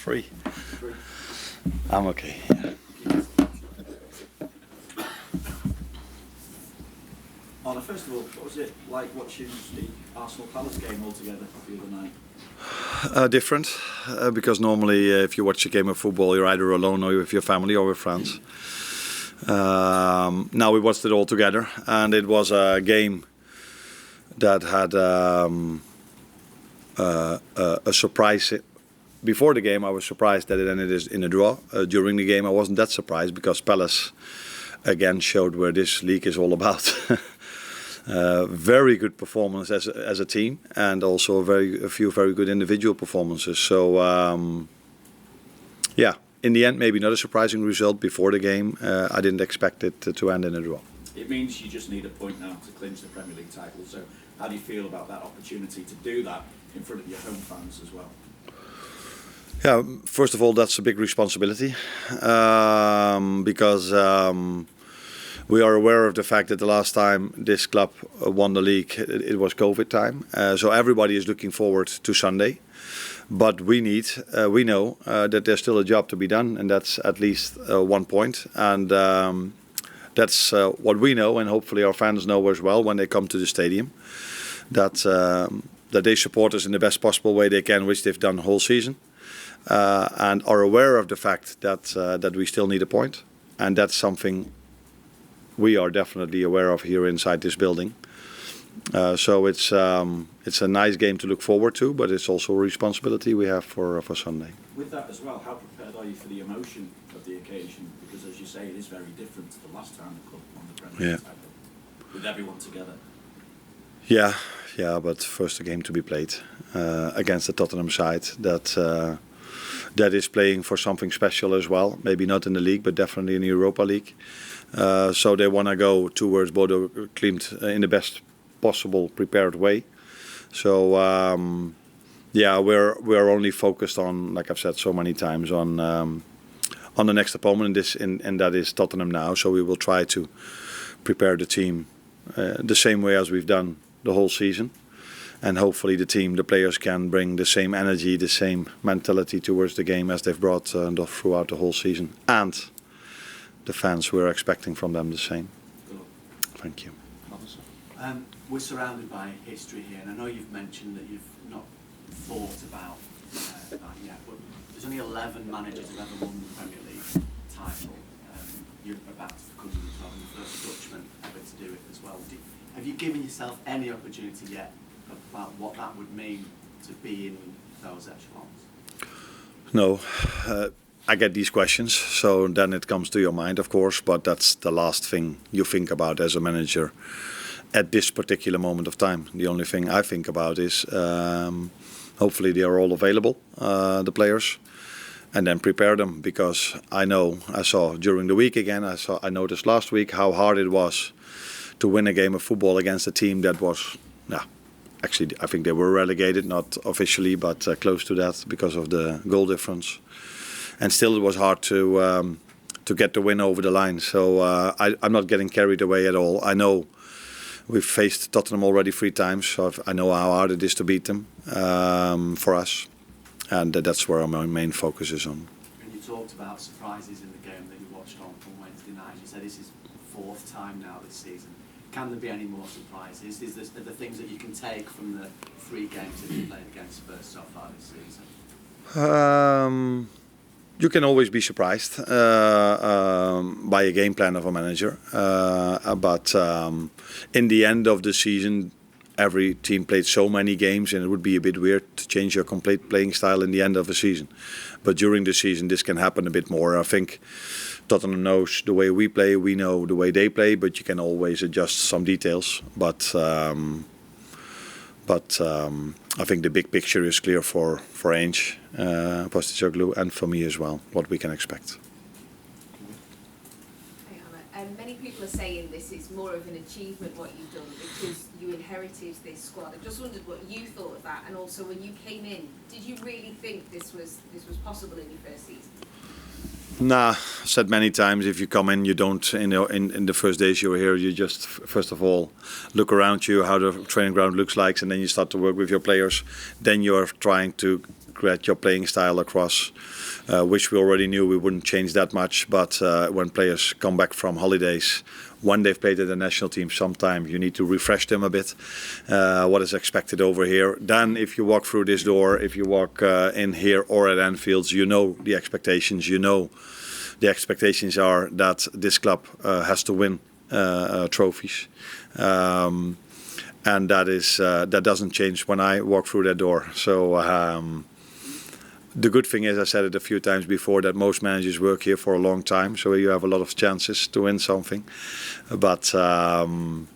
3. I'm okay. Yeah. Arne, first of all, what was it like watching the Arsenal Palace game all together the other night? Different, because normally if you watch a game of football, you're either alone or with your family or with friends. Now we watched it all together, and it was a game that had a surprise. Before the game, I was surprised that it ended in a draw. During the game, I wasn't that surprised because Palace again showed where this league is all about. Very good performance as a team, and also a few very good individual performances. So yeah, in the end, maybe not a surprising result before the game. I didn't expect it to end in a draw. It means you just need a point now to clinch the Premier League title. So how do you feel about that opportunity to do that in front of your home fans as well? Yeah, first of all, that's a big responsibility because we are aware of the fact that the last time this club won the league, it was COVID time. So everybody is looking forward to Sunday. But we know that there's still a job to be done, and that's at least 1 point. And that's what we know, and hopefully our fans know as well when they come to the stadium, that they support us in the best possible way they can, which they've done the whole season. And are aware of the fact that we still need a point, and that's something we are definitely aware of here inside this building. So it's a nice game to look forward to, but it's also a responsibility we have for Sunday. With that as well, how prepared are you for the emotion of the occasion? Because as you say, it is very different to the last time the club won the Premier League title, with everyone together. Yeah, but first a game to be played against the Tottenham side that is playing for something special as well. Maybe not in the league, but definitely in the Europa League. So they want to go towards Bodo Glimt in the best possible prepared way. So yeah, we're only focused on, like I've said so many times, on the next opponent, and that is Tottenham now. So we will try to prepare the team the same way as we've done the whole season. And hopefully the players can bring the same energy, the same mentality towards the game as they've brought throughout the whole season. And the fans, we're expecting from them the same. Thank you. We're surrounded by history here, and I know you've mentioned that you've not thought about that yet, but there's only 11 managers who've ever won the Premier League title. You're about to become the first Dutchman ever to do it as well. Have you given yourself any opportunity yet about what that would mean to be in those echelons? No. I get these questions, so then it comes to your mind, of course, but that's the last thing you think about as a manager at this particular moment of time. The only thing I think about is hopefully they are all available, the players, and then prepare them, because I saw during the week again, I noticed last week how hard it was to win a game of football against a team that was, actually I think they were relegated, not officially, but close to that because of the goal difference. And still it was hard to get the win over the line. So I'm not getting carried away at all. I know we've faced Tottenham already 3 times, so I know how hard it is to beat them for us. And that's where my main focus is on. And you talked about surprises in the game that you watched on Wednesday night. You said this is 4th time now this season. Can there be any more surprises? Are there things that you can take from the 3 games that you played against Spurs so far this season? You can always be surprised by a game plan of a manager, but in the end of the season, every team played so many games, and it would be a bit weird to change your complete playing style in the end of a season. But during the season, this can happen a bit more. I think Tottenham knows the way we play, we know the way they play, but you can always adjust some details. But I think the big picture is clear for Ainge, Postecoglou, and for me as well, what we can expect. Many people are saying this is more of an achievement what you've done because you inherited this squad. I just wondered what you thought of that, and also when you came in, did you really think this was possible in your first season? Nah, said many times, if you come in, you don't, in the first days you're here, you just, first of all, look around you, how the training ground looks like, and then you start to work with your players. Then you're trying to get your playing style across, which we already knew we wouldn't change that much. But when players come back from holidays, when they've played at the national team, sometimes you need to refresh them a bit. What is expected over here. Then if you walk through this door, if you walk in here or at Anfield, you know the expectations. You know the expectations are that this club has to win trophies. And that doesn't change when I walk through that door. So the good thing is, I said it a few times before, that most managers work here for a long time, so you have a lot of chances to win something. But so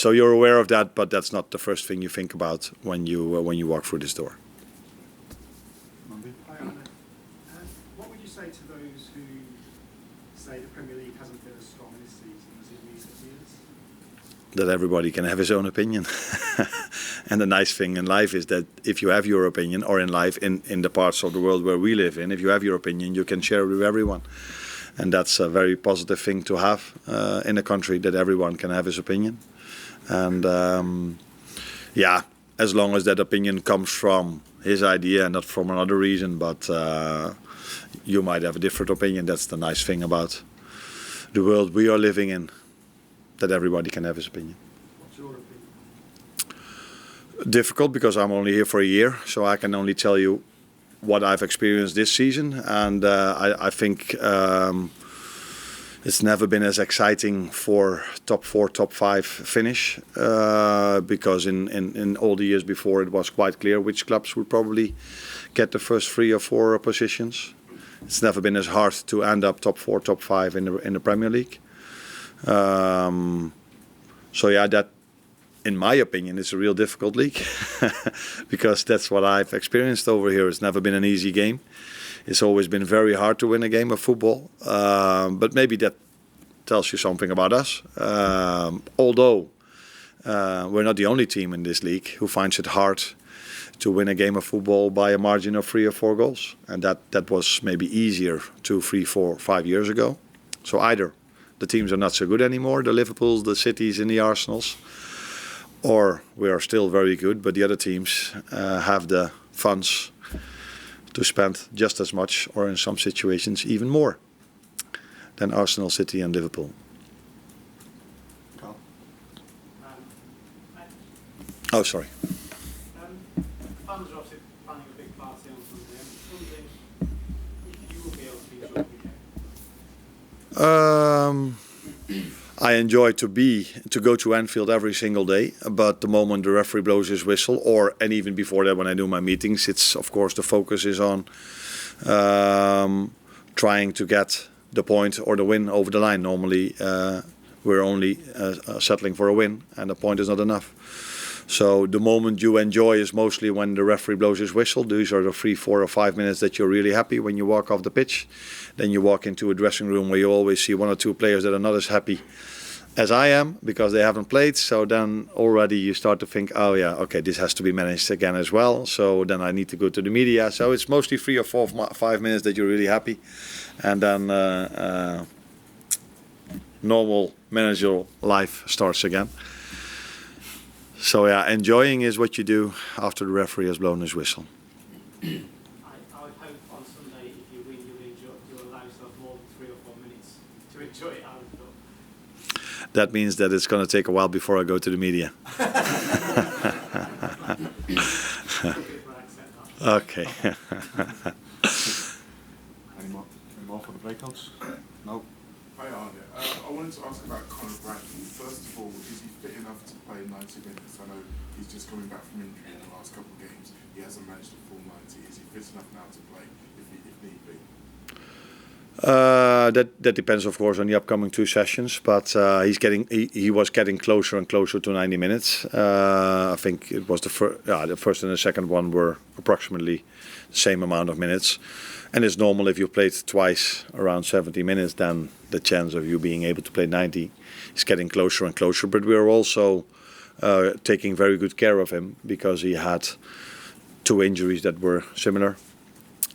you're aware of that, but that's not the first thing you think about when you walk through this door. Hi, Arne. What would you say to those who say the Premier League hasn't been as strong this season as in recent years? That everybody can have his own opinion. And the nice thing in life is that if you have your opinion, or in life, in the parts of the world where we live in, if you have your opinion, you can share it with everyone. And that's a very positive thing to have in a country, that everyone can have his opinion. And yeah, as long as that opinion comes from his idea and not from another reason, but you might have a different opinion. That's the nice thing about the world we are living in, that everybody can have his opinion. What's your opinion? Difficult, because I'm only here for a year, so I can only tell you what I've experienced this season, and I think it's never been as exciting for top 4, top 5 finish, because in all the years before it was quite clear which clubs would probably get the first 3 or 4 positions. It's never been as hard to end up top 4, top 5 in the Premier League. So yeah, that, in my opinion, is a real difficult league, because that's what I've experienced over here. It's never been an easy game. It's always been very hard to win a game of football. But maybe that tells you something about us. Although we're not the only team in this league who finds it hard to win a game of football by a margin of 3 or 4 goals. And that was maybe easier 2, 3, 4, 5 years ago. So either the teams are not so good anymore, the Liverpools, the Cities and the Arsenals, or we are still very good, but the other teams have the funds to spend just as much, or in some situations even more, than Arsenal, City and Liverpool. Carl? Oh, sorry. Fans are obviously planning a big party on Sunday. I'm wondering if you will be able to be enjoying the game. I enjoy to go to Anfield every single day, but the moment the referee blows his whistle, and even before that when I do my meetings, it's of course the focus is on trying to get the point or the win over the line. Normally we're only settling for a win, and the point is not enough. So the moment you enjoy is mostly when the referee blows his whistle. These are the 3, 4 or 5 minutes that you're really happy when you walk off the pitch. Then you walk into a dressing room where you always see 1 or 2 players that are not as happy as I am because they haven't played. So then already you start to think, oh yeah, okay, this has to be managed again as well. So then I need to go to the media. So it's mostly 3 or 4, 5 minutes that you're really happy. And then normal managerial life starts again. So yeah, enjoying is what you do after the referee has blown his whistle. I would hope on Sunday, if you win, you'll allow yourself more than 3 or 4 minutes to enjoy it. I would thought. That means that it's going to take a while before I go to the media. Okay. Any more for the breakouts? No. Hi Arne, I wanted to ask about Conor Bradley. First of all, is he fit enough to play 90 minutes? I know he's just coming back from injury in the last couple of games. He hasn't managed a full 90. Is he fit enough now to play if need be? That depends, of course, on the upcoming 2 sessions. But he was getting closer and closer to 90 minutes. I think it was the first and the second one were approximately the same amount of minutes. And it's normal if you played twice around 70 minutes, then the chance of you being able to play 90 is getting closer and closer. But we are also taking very good care of him because he had 2 injuries that were similar.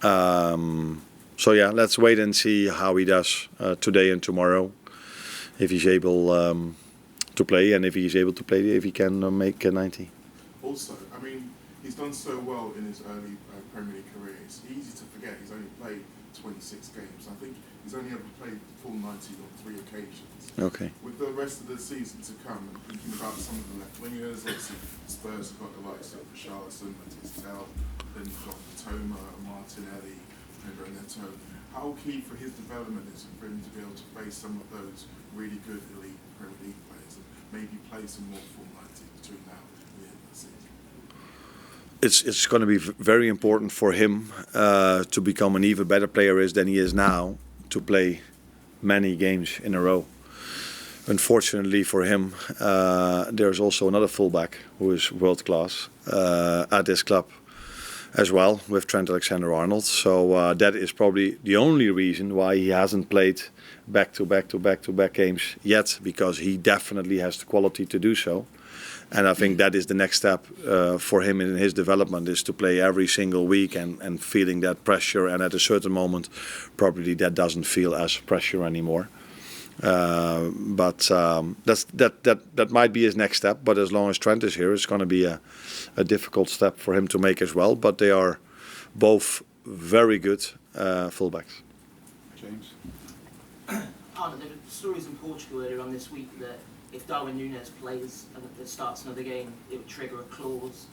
So yeah, let's wait and see how he does today and tomorrow. If he's able to play, and if he's able to play, if he can make 90. Also, I mean, he's done so well in his early Premier League career, it's easy to forget he's only played 26 games. I think he's only ever played full 90 on 3 occasions. Okay. With the rest of the season to come, and thinking about some of the left wingers, obviously Spurs have got the likes of Richarlison, Mattel, then you've got Toma, Martinelli, Pedro Neto. How key for his development is it for him to be able to face some of those really good elite Premier League players and maybe play some more full 90 between now and the end of the season? It's going to be very important for him to become an even better player than he is now, to play many games in a row. Unfortunately for him, there's also another fullback who is world class at this club as well, with Trent Alexander-Arnold. So that is probably the only reason why he hasn't played back-to-back games yet, because he definitely has the quality to do so. And I think that is the next step for him in his development, is to play every single week and feeling that pressure. And at a certain moment, probably that doesn't feel as pressure anymore. But that might be his next step. But as long as Trent is here, it's going to be a difficult step for him to make as well. But they are both very good fullbacks. James? Arne, there were stories in Portugal earlier on this week that if Darwin Núñez plays and starts another game, it would trigger a clause.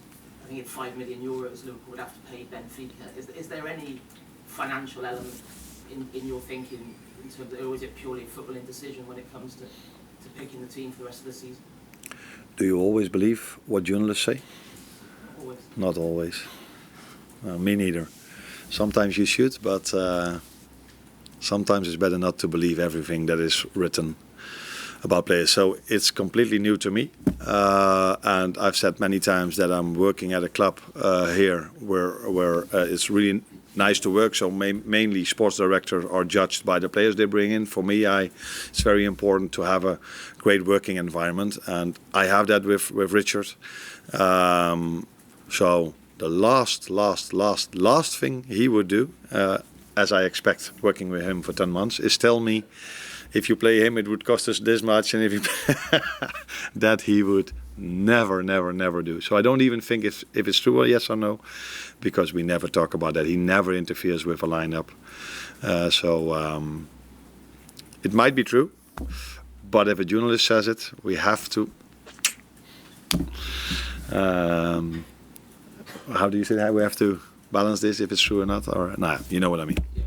I think at €5 million, Liverpool would have to pay Benfica. Is there any financial element in your thinking, in terms of, or is it purely a footballing decision when it comes to picking the team for the rest of the season? Do you always believe what journalists say? Always. Not always. Me neither. Sometimes you should, but sometimes it's better not to believe everything that is written about players. So it's completely new to me, and I've said many times that I'm working at a club here where it's really nice to work. So mainly sports directors are judged by the players they bring in. For me, it's very important to have a great working environment, and I have that with Richard. So the last thing he would do, as I expect working with him for 10 months, is tell me, if you play him, it would cost us this much, and if you that he would never do. So I don't even think if it's true or yes or no, because we never talk about that. He never interferes with a lineup. It might be true, but if a journalist says it, we have to. How do you say that? We have to balance this if it's true or not, or nah, you know what I mean. Yeah.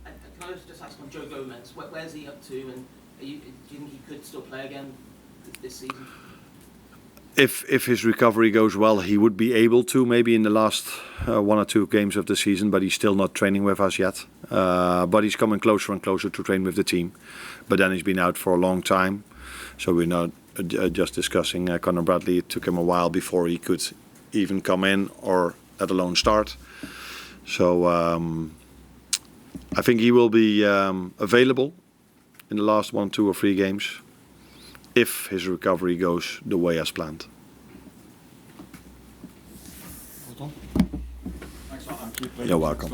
And can I just ask on Joe Gomez, where's he up to, and do you think he could still play again this season? If his recovery goes well, he would be able to, maybe in the last 1 or 2 games of the season, but he's still not training with us yet. But he's coming closer and closer to train with the team. But then he's been out for a long time, so we're not just discussing Conor Bradley. It took him a while before he could even come in, or let alone start. So I think he will be available in the last 1, 2 or 3 games, if his recovery goes the way as planned. Thanks, Arne. You're welcome.